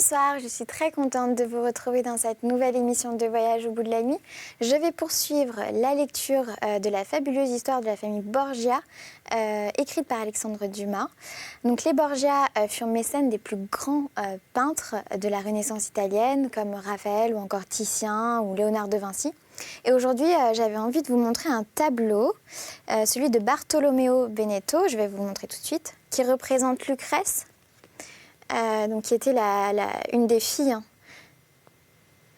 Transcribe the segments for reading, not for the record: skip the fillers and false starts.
Bonsoir, je suis très contente de vous retrouver dans cette nouvelle émission de Voyage au bout de la nuit. Je vais poursuivre la lecture de la fabuleuse histoire de la famille Borgia, écrite par Alexandre Dumas. Donc, les Borgia furent mécènes des plus grands peintres de la Renaissance italienne, comme Raphaël ou encore Titien ou Léonard de Vinci. Et aujourd'hui, j'avais envie de vous montrer un tableau, celui de Bartolomeo Veneto, je vais vous le montrer tout de suite, qui représente Lucrèce. Donc, qui était une des filles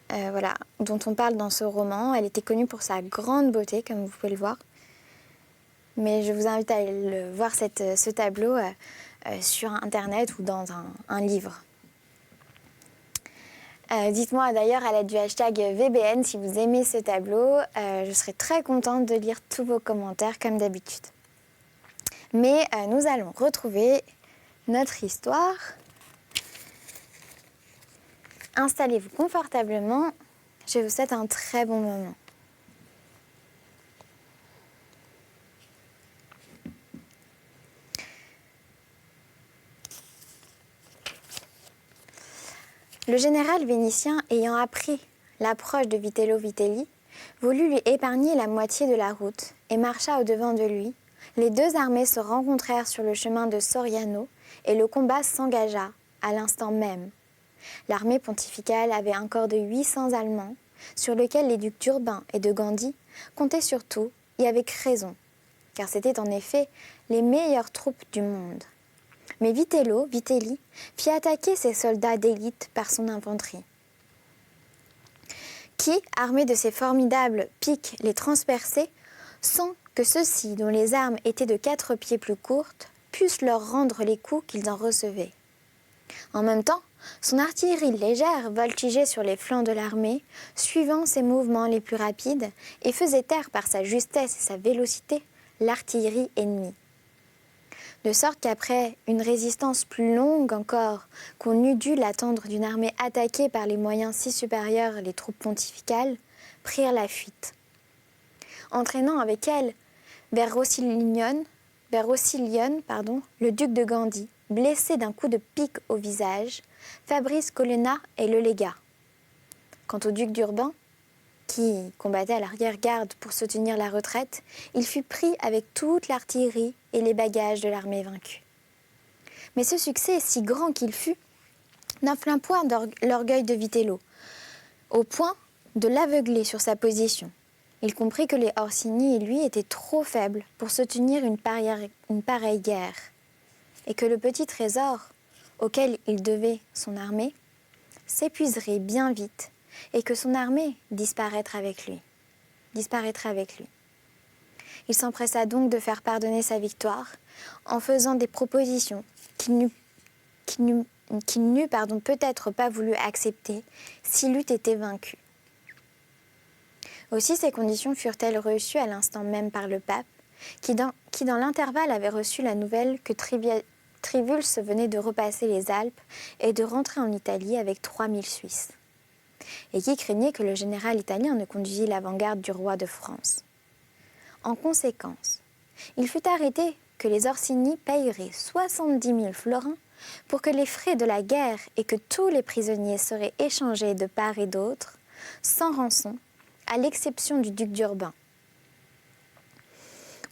voilà, dont on parle dans ce roman. Elle était connue pour sa grande beauté, comme vous pouvez le voir. Mais je vous invite à aller voir ce tableau sur Internet ou dans un livre. Dites-moi d'ailleurs à l'aide du hashtag VBN si vous aimez ce tableau. Je serai très contente de lire tous vos commentaires comme d'habitude. Mais nous allons retrouver notre histoire. Installez-vous confortablement, je vous souhaite un très bon moment. Le général vénitien, ayant appris l'approche de Vitello Vitelli, voulut lui épargner la moitié de la route et marcha au-devant de lui. Les deux armées se rencontrèrent sur le chemin de Soriano et le combat s'engagea à l'instant même. L'armée pontificale avait un corps de 800 Allemands, sur lequel les ducs d'Urbain et de Gandhi comptaient surtout, et avec raison, car c'étaient en effet les meilleures troupes du monde. Mais Vitelli, fit attaquer ses soldats d'élite par son infanterie, qui, armés de ces formidables piques, les transperçaient, sans que ceux-ci, dont les armes étaient de 4 pieds plus courtes, pussent leur rendre les coups qu'ils en recevaient. En même temps, son artillerie légère voltigeait sur les flancs de l'armée, suivant ses mouvements les plus rapides, et faisait taire par sa justesse et sa vélocité l'artillerie ennemie. De sorte qu'après une résistance plus longue encore qu'on eût dû l'attendre d'une armée attaquée par les moyens si supérieurs, les troupes pontificales prirent la fuite, entraînant avec elles vers Rossilione, le duc de Gandhi, blessé d'un coup de pique au visage, Fabrice Colonna et le légat. Quant au duc d'Urbain, qui combattait à l'arrière-garde pour soutenir la retraite, il fut pris avec toute l'artillerie et les bagages de l'armée vaincue. Mais ce succès, si grand qu'il fut, n'inflama point l'orgueil de Vitello, au point de l'aveugler sur sa position. Il comprit que les Orsini et lui étaient trop faibles pour soutenir une pareille guerre, et que le petit trésor auquel il devait son armée s'épuiserait bien vite, et que son armée disparaîtrait avec lui. Il s'empressa donc de faire pardonner sa victoire en faisant des propositions qu'il n'eût peut-être pas voulu accepter s'il eût été vaincu. Aussi ces conditions furent-elles reçues à l'instant même par le pape, qui dans l'intervalle avait reçu la nouvelle que Trivulus venait de repasser les Alpes et de rentrer en Italie avec 3000 Suisses, et qui craignait que le général italien ne conduisît l'avant-garde du roi de France. En conséquence, il fut arrêté que les Orsini paieraient 70 000 florins pour que les frais de la guerre et que tous les prisonniers seraient échangés de part et d'autre, sans rançon, à l'exception du duc d'Urbain.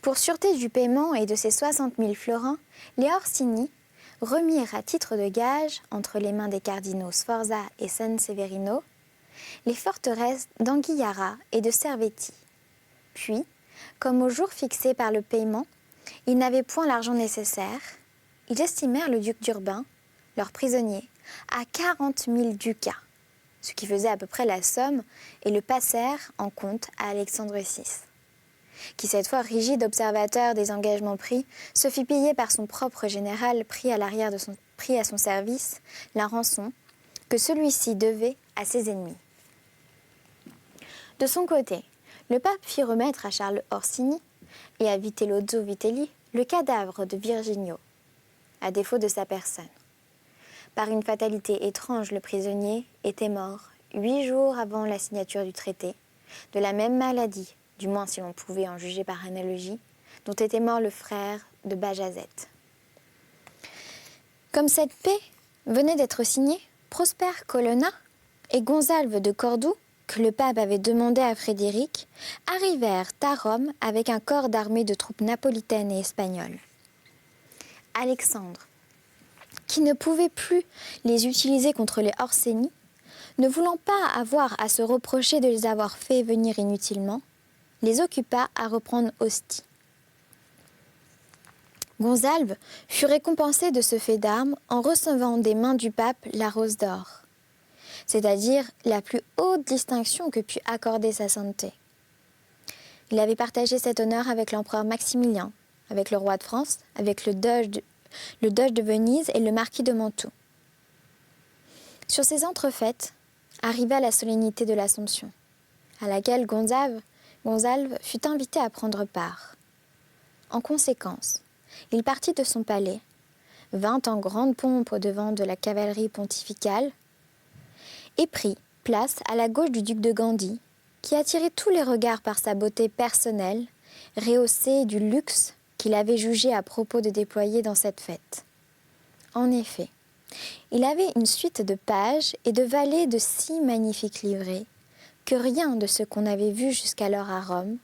Pour sûreté du paiement et de ces 60 000 florins, les Orsini remirent à titre de gage, entre les mains des cardinaux Sforza et San Severino, les forteresses d'Anguillara et de Cervetti. Puis, comme au jour fixé par le paiement, ils n'avaient point l'argent nécessaire, ils estimèrent le duc d'Urbain, leur prisonnier, à 40 000 ducats, ce qui faisait à peu près la somme, et le passèrent en compte à Alexandre VI, qui cette fois rigide observateur des engagements pris, se fit payer par son propre général pris à son service la rançon que celui-ci devait à ses ennemis. De son côté, le pape fit remettre à Charles Orsini et à Vitellozzo Vitelli le cadavre de Virginio, à défaut de sa personne. Par une fatalité étrange, le prisonnier était mort 8 jours avant la signature du traité, de la même maladie, du moins si l'on pouvait en juger par analogie, dont était mort le frère de Bajazet. Comme cette paix venait d'être signée, Prosper Colonna et Gonzalve de Cordoue, que le pape avait demandé à Frédéric, arrivèrent à Rome avec un corps d'armée de troupes napolitaines et espagnoles. Alexandre, qui ne pouvait plus les utiliser contre les Orsini, ne voulant pas avoir à se reprocher de les avoir fait venir inutilement, les occupa à reprendre Ostie. Gonzalve fut récompensé de ce fait d'armes en recevant des mains du pape la rose d'or, c'est-à-dire la plus haute distinction que put accorder sa sainteté. Il avait partagé cet honneur avec l'empereur Maximilien, avec le roi de France, avec le doge de Venise et le marquis de Mantoue. Sur ces entrefaites arriva la solennité de l'Assomption, à laquelle Gonzalve fut invité à prendre part. En conséquence, il partit de son palais, vint en grande pompe au-devant de la cavalerie pontificale et prit place à la gauche du duc de Gandhi, qui attirait tous les regards par sa beauté personnelle, rehaussée du luxe qu'il avait jugé à propos de déployer dans cette fête. En effet, il avait une suite de pages et de valets de si magnifiques livrées que rien de ce qu'on avait vu jusqu'alors à Rome,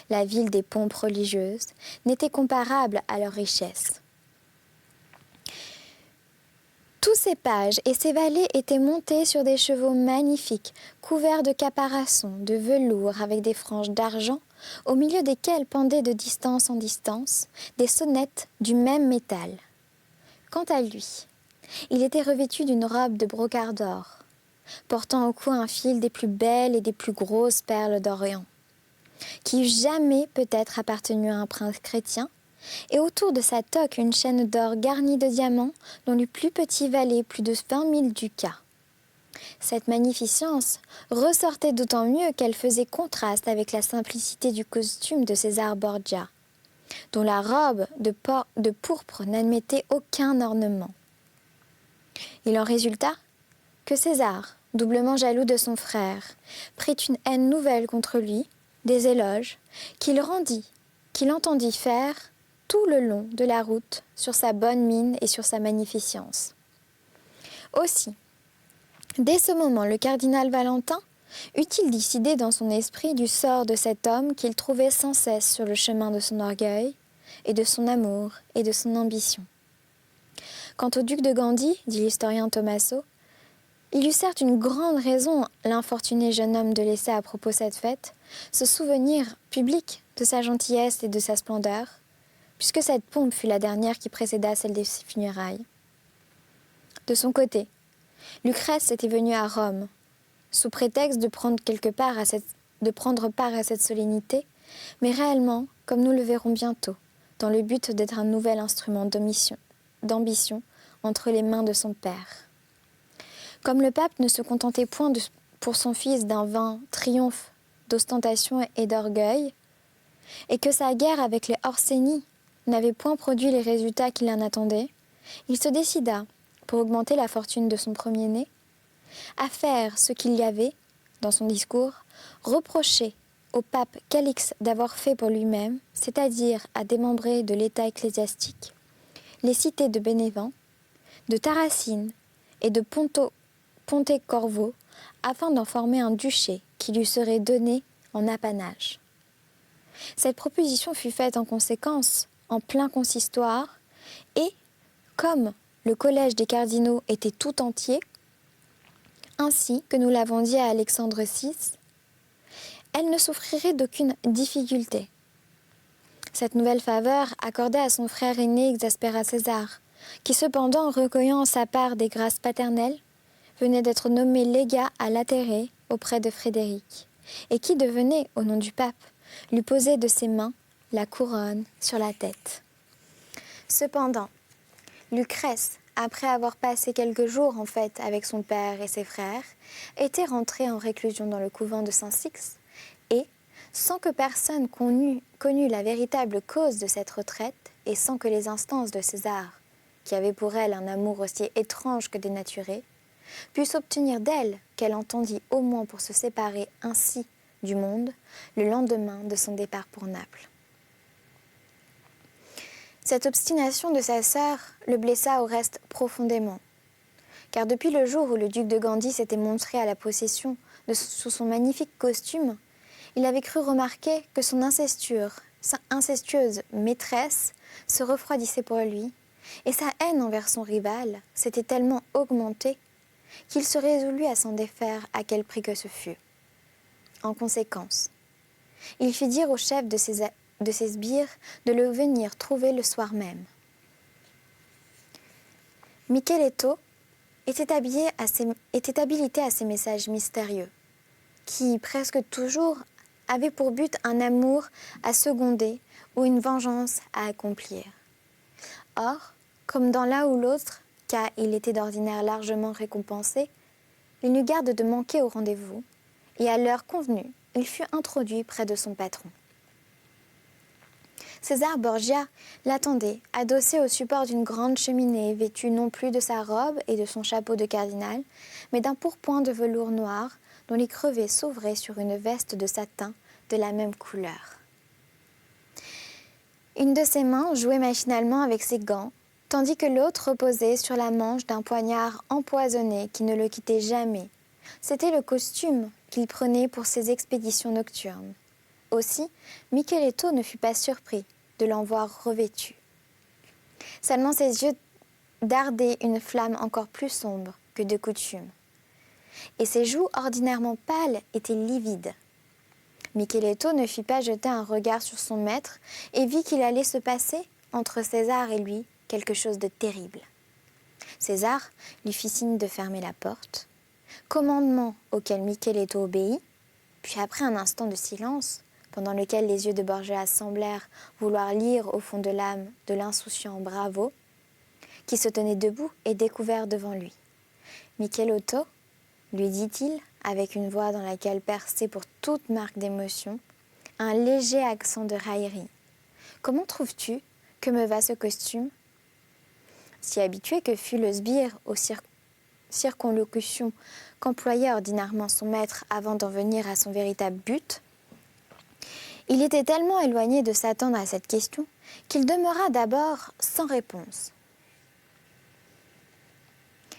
la ville des pompes religieuses, n'était comparable à leur richesse. Tous ces pages et ces valets étaient montés sur des chevaux magnifiques, couverts de caparaçons, de velours avec des franges d'argent, au milieu desquelles pendaient de distance en distance des sonnettes du même métal. Quant à lui, il était revêtu d'une robe de brocart d'or, portant au cou un fil des plus belles et des plus grosses perles d'Orient, qui eût jamais peut-être appartenu à un prince chrétien, et autour de sa toque une chaîne d'or garnie de diamants dont le plus petit valait plus de 20 000 ducats. Cette magnificence ressortait d'autant mieux qu'elle faisait contraste avec la simplicité du costume de César Borgia, dont la robe de pourpre n'admettait aucun ornement. Il en résulta que César, doublement jaloux de son frère, prit une haine nouvelle contre lui, des éloges qu'il entendit faire tout le long de la route sur sa bonne mine et sur sa magnificence. Aussi, dès ce moment, le cardinal Valentin eut-il décidé dans son esprit du sort de cet homme qu'il trouvait sans cesse sur le chemin de son orgueil et de son amour et de son ambition. Quant au duc de Gandhi, dit l'historien Tommaso, il eut certes une grande raison, l'infortuné jeune homme, de laisser à propos cette fête, ce souvenir public de sa gentillesse et de sa splendeur, puisque cette pompe fut la dernière qui précéda celle des funérailles. De son côté, Lucrèce était venue à Rome, sous prétexte de prendre part à cette solennité, mais réellement, comme nous le verrons bientôt, dans le but d'être un nouvel instrument d'ambition entre les mains de son père. Comme le pape ne se contentait point pour son fils d'un vain triomphe d'ostentation et d'orgueil, et que sa guerre avec les Orsini n'avait point produit les résultats qu'il en attendait, il se décida, pour augmenter la fortune de son premier-né, à faire ce qu'il y avait, dans son discours, reproché au pape Calix d'avoir fait pour lui-même, c'est-à-dire à démembrer de l'état ecclésiastique les cités de Bénévent, de Tarracine et de Pontecorvo, afin d'en former un duché qui lui serait donné en apanage. Cette proposition fut faite en conséquence, en plein consistoire, et, comme le collège des cardinaux était tout entier, ainsi que nous l'avons dit à Alexandre VI, elle ne souffrirait d'aucune difficulté. Cette nouvelle faveur accordée à son frère aîné exaspéra César, qui cependant, recueillant en sa part des grâces paternelles, venait d'être nommé légat à Latéré auprès de Frédéric, et qui devenait, au nom du pape, lui poser de ses mains la couronne sur la tête. Cependant, Lucrèce, après avoir passé quelques jours en fête avec son père et ses frères, était rentrée en réclusion dans le couvent de Saint-Six et, sans que personne connût la véritable cause de cette retraite et sans que les instances de César, qui avait pour elle un amour aussi étrange que dénaturé, puissent obtenir d'elle qu'elle entendit au moins pour se séparer ainsi du monde le lendemain de son départ pour Naples. Cette obstination de sa sœur le blessa au reste profondément, car depuis le jour où le duc de Gandhi s'était montré à la possession sous son magnifique costume, il avait cru remarquer que son incestueuse maîtresse se refroidissait pour lui, et sa haine envers son rival s'était tellement augmentée qu'il se résolut à s'en défaire à quel prix que ce fût. En conséquence, il fit dire au chef de ses sbires de le venir trouver le soir même. Micheletto était habilité à ces messages mystérieux, qui, presque toujours, avaient pour but un amour à seconder ou une vengeance à accomplir. Or, comme dans l'un ou l'autre cas il était d'ordinaire largement récompensé, il n'eut garde de manquer au rendez-vous, et à l'heure convenue, il fut introduit près de son patron. César Borgia l'attendait, adossé au support d'une grande cheminée, vêtu non plus de sa robe et de son chapeau de cardinal, mais d'un pourpoint de velours noir dont les crevés s'ouvraient sur une veste de satin de la même couleur. Une de ses mains jouait machinalement avec ses gants, tandis que l'autre reposait sur la manche d'un poignard empoisonné qui ne le quittait jamais. C'était le costume qu'il prenait pour ses expéditions nocturnes. Aussi, Micheletto ne fut pas surpris de l'en voir revêtu. Seulement ses yeux dardaient une flamme encore plus sombre que de coutume, et ses joues ordinairement pâles étaient livides. Micheletto ne fit pas jeter un regard sur son maître et vit qu'il allait se passer, entre César et lui, quelque chose de terrible. César lui fit signe de fermer la porte, commandement auquel Micheletto obéit, puis après un instant de silence, pendant lequel les yeux de Borgia semblèrent vouloir lire au fond de l'âme de l'insouciant Bravo, qui se tenait debout et découvert devant lui. « Micheletto, lui dit-il, avec une voix dans laquelle perçait pour toute marque d'émotion un léger accent de raillerie. « Comment trouves-tu que me va ce costume ?» Si habitué que fut le sbire aux circonlocutions qu'employait ordinairement son maître avant d'en venir à son véritable but, il était tellement éloigné de s'attendre à cette question qu'il demeura d'abord sans réponse.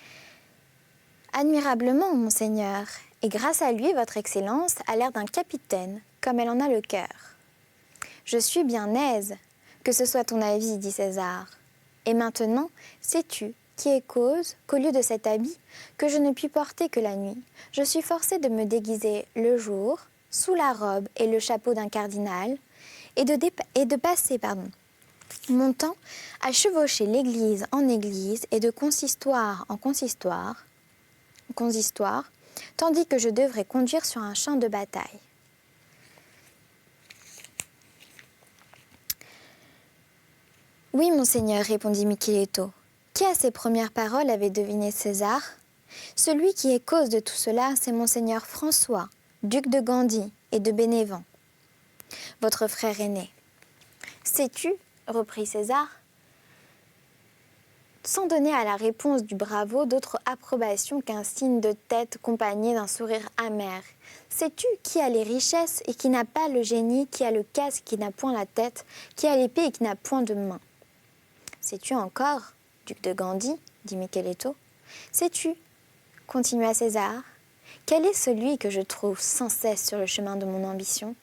« Admirablement, monseigneur, et grâce à lui, votre Excellence a l'air d'un capitaine, comme elle en a le cœur. »« Je suis bien aise, que ce soit ton avis, dit César. Et maintenant, sais-tu qui est cause qu'au lieu de cet habit, que je ne puis porter que la nuit, je suis forcée de me déguiser le jour, sous la robe et le chapeau d'un cardinal, et de passer mon temps à chevaucher l'église en église et de consistoire en consistoire, tandis que je devrais conduire sur un champ de bataille. « Oui, monseigneur, répondit Micheletto, qui à ces premières paroles avait deviné César ? Celui qui est cause de tout cela, c'est monseigneur François, duc de Gandhi et de Bénévent, votre frère aîné. Sais-tu, reprit César, sans donner à la réponse du bravo d'autre approbation qu'un signe de tête accompagné d'un sourire amer. Sais-tu qui a les richesses et qui n'a pas le génie, qui a le casque et qui n'a point la tête, qui a l'épée et qui n'a point de main? Sais-tu encore, duc de Gandhi, dit Micheletto, sais-tu, continua César, quel est celui que je trouve sans cesse sur le chemin de mon ambition,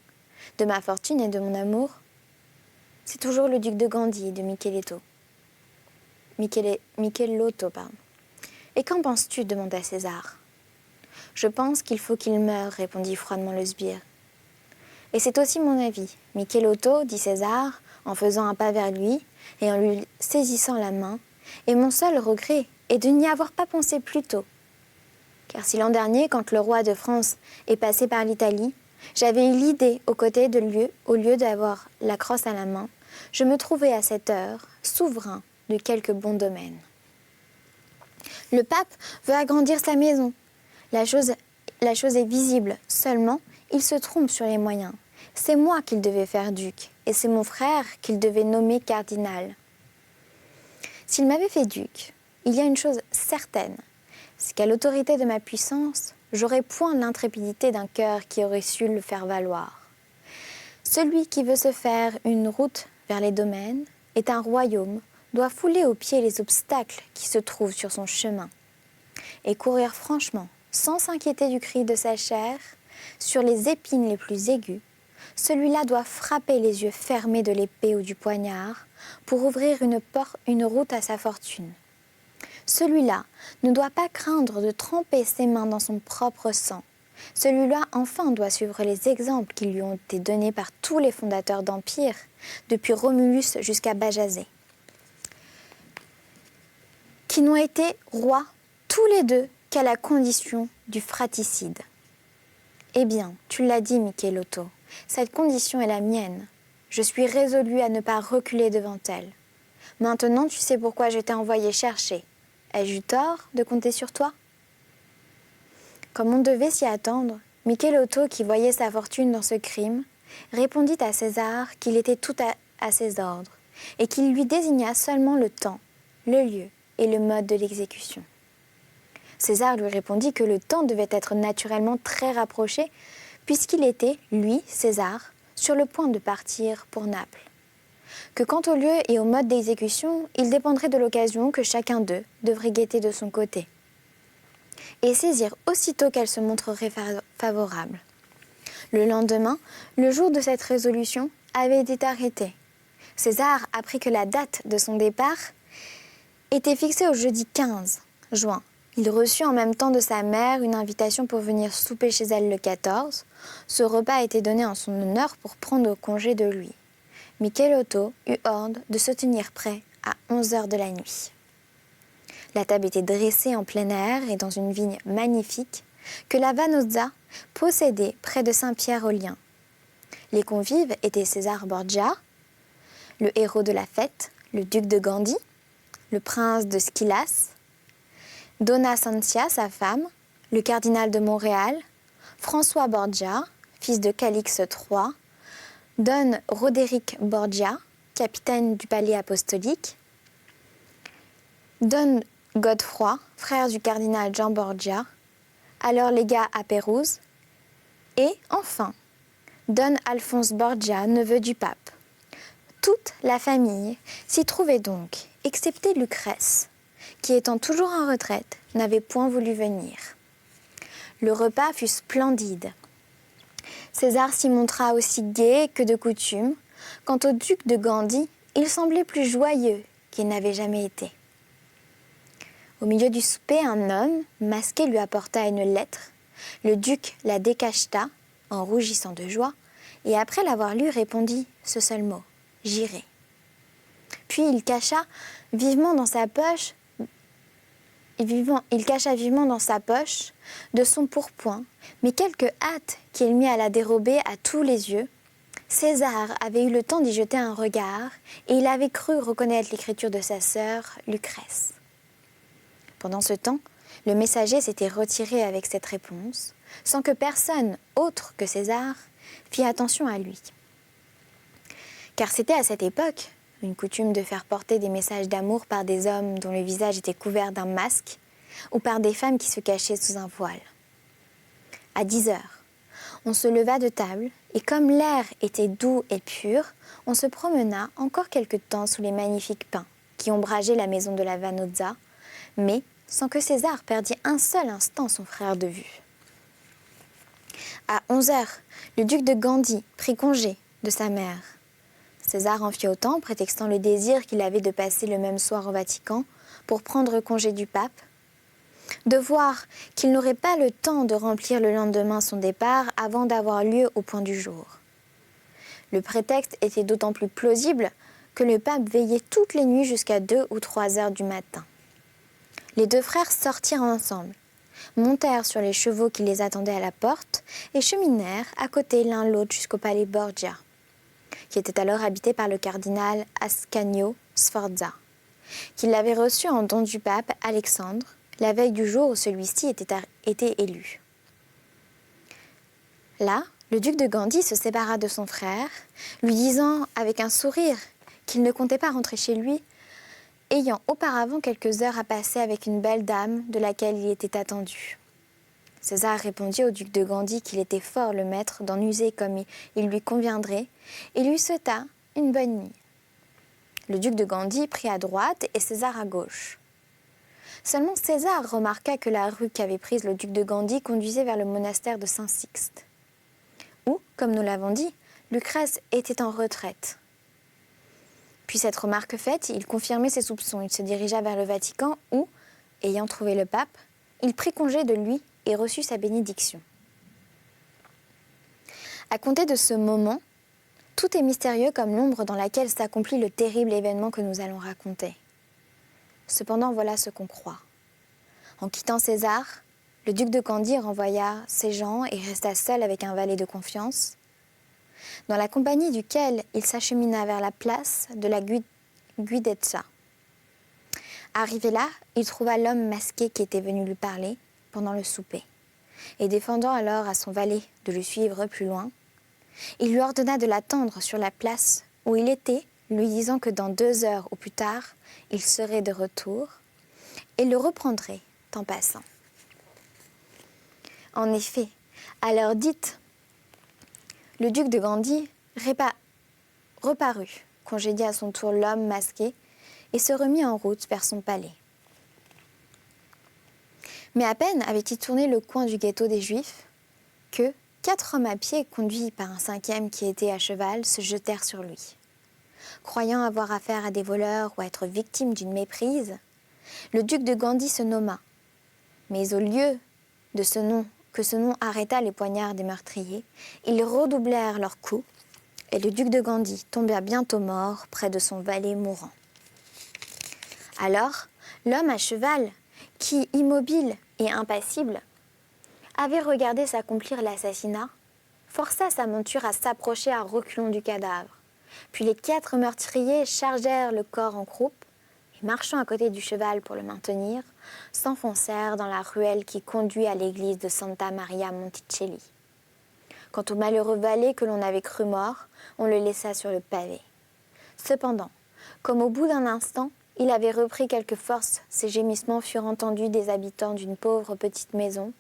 de ma fortune et de mon amour? C'est toujours le duc de Gandhi, de Michelotto. Et qu'en penses-tu demanda César. Je pense qu'il faut qu'il meure, répondit froidement le sbire. Et c'est aussi mon avis. Michelotto, dit César, en faisant un pas vers lui et en lui saisissant la main, et mon seul regret est de n'y avoir pas pensé plus tôt. Car si l'an dernier, quand le roi de France est passé par l'Italie, j'avais eu l'idée aux côtés de lui, au lieu d'avoir la crosse à la main, je me trouvais à cette heure souverain de quelque bon domaine. Le pape veut agrandir sa maison. La chose est visible, seulement il se trompe sur les moyens. C'est moi qu'il devait faire duc, et c'est mon frère qu'il devait nommer cardinal. S'il m'avait fait duc, il y a une chose certaine, c'est qu'à l'autorité de ma puissance, j'aurais point l'intrépidité d'un cœur qui aurait su le faire valoir. Celui qui veut se faire une route vers les domaines est un royaume, doit fouler aux pieds les obstacles qui se trouvent sur son chemin. et courir franchement, sans s'inquiéter du cri de sa chair, sur les épines les plus aiguës, celui-là doit frapper les yeux fermés de l'épée ou du poignard pour ouvrir une route à sa fortune. Celui-là ne doit pas craindre de tremper ses mains dans son propre sang. Celui-là, enfin, doit suivre les exemples qui lui ont été donnés par tous les fondateurs d'empires, depuis Romulus jusqu'à Bajazet, qui n'ont été rois tous les deux qu'à la condition du fratricide. Eh bien, tu l'as dit, Michelotto, cette condition est la mienne. Je suis résolu à ne pas reculer devant elle. Maintenant, tu sais pourquoi je t'ai envoyé chercher. Ai-je eu tort de compter sur toi ? Comme on devait s'y attendre, Michelotto, qui voyait sa fortune dans ce crime, répondit à César qu'il était tout à ses ordres et qu'il lui désigna seulement le temps, le lieu et le mode de l'exécution. César lui répondit que le temps devait être naturellement très rapproché puisqu'il était, lui, César, sur le point de partir pour Naples. Que quant au lieu et au mode d'exécution, il dépendrait de l'occasion que chacun d'eux devrait guetter de son côté et saisir aussitôt qu'elle se montrerait favorable. Le lendemain, le jour de cette résolution avait été arrêté. César apprit que la date de son départ était fixée au jeudi 15 juin. Il reçut en même temps de sa mère une invitation pour venir souper chez elle le 14. Ce repas était donné en son honneur pour prendre congé de lui. Michelotto eut ordre de se tenir prêt à 11h de la nuit. La table était dressée en plein air et dans une vigne magnifique que la Vanozza possédait près de Saint-Pierre-aux-Liens. Les convives étaient César Borgia, le héros de la fête, le duc de Gandhi, le prince de Squillace, Donna Sanzia, sa femme, le cardinal de Montréal, François Borgia, fils de Calix III, Don Roderick Borgia, capitaine du palais apostolique, Don Godefroy, frère du cardinal Jean Borgia, alors légat à Pérouse, et enfin, Don Alphonse Borgia, neveu du pape. Toute la famille s'y trouvait donc, excepté Lucrèce, qui étant toujours en retraite, n'avait point voulu venir. Le repas fut splendide. César s'y montra aussi gai que de coutume. Quant au duc de Gandhi, il semblait plus joyeux qu'il n'avait jamais été. Au milieu du souper, un homme, masqué, lui apporta une lettre. Le duc la décacheta, en rougissant de joie, et après l'avoir lue, répondit ce seul mot, « J'irai ». Puis il cacha vivement dans sa poche de son pourpoint, mais quelque hâte qu'il mit à la dérober à tous les yeux. César avait eu le temps d'y jeter un regard, et il avait cru reconnaître l'écriture de sa sœur, Lucrèce. Pendant ce temps, le messager s'était retiré avec cette réponse, sans que personne autre que César fît attention à lui. Car c'était à cette époque une coutume de faire porter des messages d'amour par des hommes dont le visage était couvert d'un masque ou par des femmes qui se cachaient sous un voile. À 10h, on se leva de table et comme l'air était doux et pur, on se promena encore quelque temps sous les magnifiques pins qui ombrageaient la maison de la Vanozza, mais sans que César perdît un seul instant son frère de vue. À 11h, le duc de Gandhi prit congé de sa mère. César en fit autant, prétextant le désir qu'il avait de passer le même soir au Vatican pour prendre congé du pape, de voir qu'il n'aurait pas le temps de remplir le lendemain son départ avant d'avoir lieu au point du jour. Le prétexte était d'autant plus plausible que le pape veillait toutes les nuits jusqu'à 2 ou 3 heures du matin. Les deux frères sortirent ensemble, montèrent sur les chevaux qui les attendaient à la porte et cheminèrent à côté l'un l'autre jusqu'au palais Borgia, qui était alors habité par le cardinal Ascanio Sforza, qui l'avait reçu en don du pape Alexandre, la veille du jour où celui-ci était élu. Là, le duc de Gandhi se sépara de son frère, lui disant avec un sourire qu'il ne comptait pas rentrer chez lui, ayant auparavant quelques heures à passer avec une belle dame de laquelle il était attendu. César répondit au duc de Gandhi qu'il était fort le maître d'en user comme il lui conviendrait et lui souhaita une bonne nuit. Le duc de Gandhi prit à droite et César à gauche. Seulement César remarqua que la rue qu'avait prise le duc de Gandhi conduisait vers le monastère de Saint-Sixte, où, comme nous l'avons dit, Lucrèce était en retraite. Puis cette remarque faite, il confirmait ses soupçons. Il se dirigea vers le Vatican où, ayant trouvé le pape, il prit congé de lui et reçut sa bénédiction. À compter de ce moment, tout est mystérieux comme l'ombre dans laquelle s'accomplit le terrible événement que nous allons raconter. Cependant, voilà ce qu'on croit. En quittant César, le duc de Gandhi renvoya ses gens et resta seul avec un valet de confiance, dans la compagnie duquel il s'achemina vers la place de la Guidezza. Arrivé là, il trouva l'homme masqué qui était venu lui parler pendant le souper. Et défendant alors à son valet de le suivre plus loin, il lui ordonna de l'attendre sur la place où il était, lui disant que dans 2 heures au plus tard, il serait de retour et le reprendrait en passant. En effet, à l'heure dite, le duc de Gandhi reparut, congédia à son tour l'homme masqué et se remit en route vers son palais. Mais à peine avait-il tourné le coin du ghetto des Juifs que 4 hommes à pied, conduits par un 5e qui était à cheval, se jetèrent sur lui. Croyant avoir affaire à des voleurs ou être victime d'une méprise, le duc de Gandhi se nomma. Mais au lieu de ce nom arrêta les poignards des meurtriers, ils redoublèrent leurs coups et le duc de Gandhi tomba bientôt mort près de son valet mourant. Alors, l'homme à cheval, qui, immobile et impassible, avait regardé s'accomplir l'assassinat, força sa monture à s'approcher à reculons du cadavre. Puis les 4 meurtriers chargèrent le corps en croupe et, marchant à côté du cheval pour le maintenir, s'enfoncèrent dans la ruelle qui conduit à l'église de Santa Maria Monticelli. Quant au malheureux valet que l'on avait cru mort, on le laissa sur le pavé. Cependant, comme au bout d'un instant, il avait repris quelque force, ses gémissements furent entendus des habitants d'une pauvre petite maison,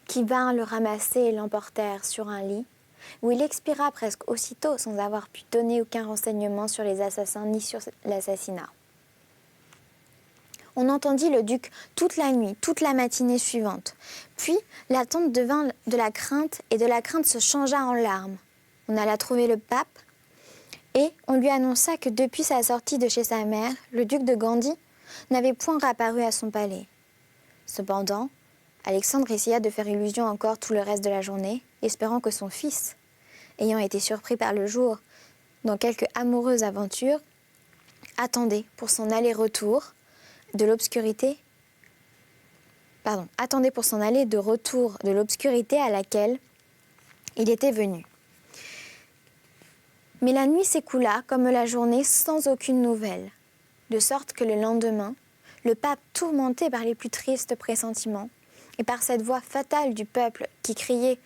qui vinrent le ramasser et l'emportèrent sur un lit, où il expira presque aussitôt sans avoir pu donner aucun renseignement sur les assassins ni sur l'assassinat. On entendit le duc toute la nuit, toute la matinée suivante. Puis l'attente devint de la crainte et de la crainte se changea en larmes. On alla trouver le pape et on lui annonça que depuis sa sortie de chez sa mère, le duc de Gandhi n'avait point réapparu à son palais. Cependant, Alexandre essaya de faire illusion encore tout le reste de la journée, espérant que son fils, ayant été surpris par le jour dans quelque amoureuse aventure, attendait pour son aller-retour de l'obscurité à laquelle il était venu. Mais la nuit s'écoula comme la journée sans aucune nouvelle, de sorte que le lendemain, le pape, tourmenté par les plus tristes pressentiments et par cette voix fatale du peuple qui crie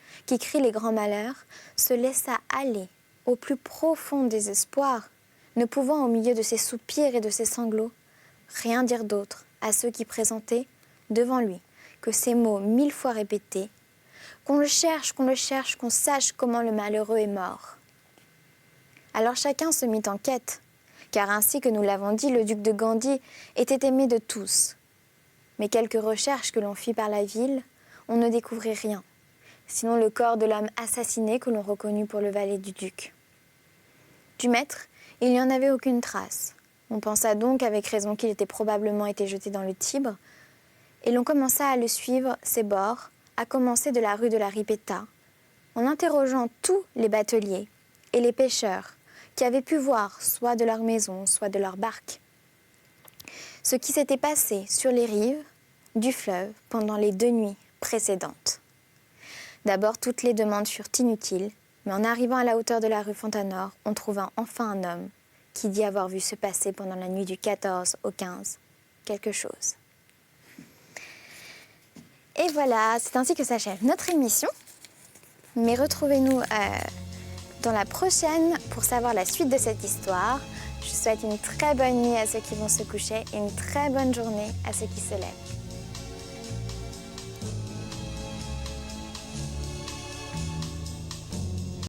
les grands malheurs, se laissa aller au plus profond désespoir, ne pouvant au milieu de ses soupirs et de ses sanglots rien dire d'autre à ceux qui présentaient devant lui que ces mots 1000 fois répétés, qu'on le cherche, qu'on sache comment le malheureux est mort. Alors chacun se mit en quête, car ainsi que nous l'avons dit, le duc de Gandhi était aimé de tous. Mais quelques recherches que l'on fit par la ville, on ne découvrit rien, sinon le corps de l'homme assassiné que l'on reconnut pour le valet du duc. Du maître, il n'y en avait aucune trace. On pensa donc avec raison qu'il était probablement été jeté dans le Tibre, et l'on commença à le suivre ses bords, à commencer de la rue de la Ripetta, en interrogeant tous les bateliers et les pêcheurs qui avaient pu voir, soit de leur maison, soit de leur barque, ce qui s'était passé sur les rives du fleuve pendant les 2 nuits précédentes. D'abord, toutes les demandes furent inutiles, mais en arrivant à la hauteur de la rue Fontanor, on trouva enfin un homme qui dit avoir vu se passer pendant la nuit du 14 au 15 quelque chose. Et voilà, c'est ainsi que s'achève notre émission. Mais retrouvez-nous dans la prochaine pour savoir la suite de cette histoire. Je souhaite une très bonne nuit à ceux qui vont se coucher et une très bonne journée à ceux qui se lèvent.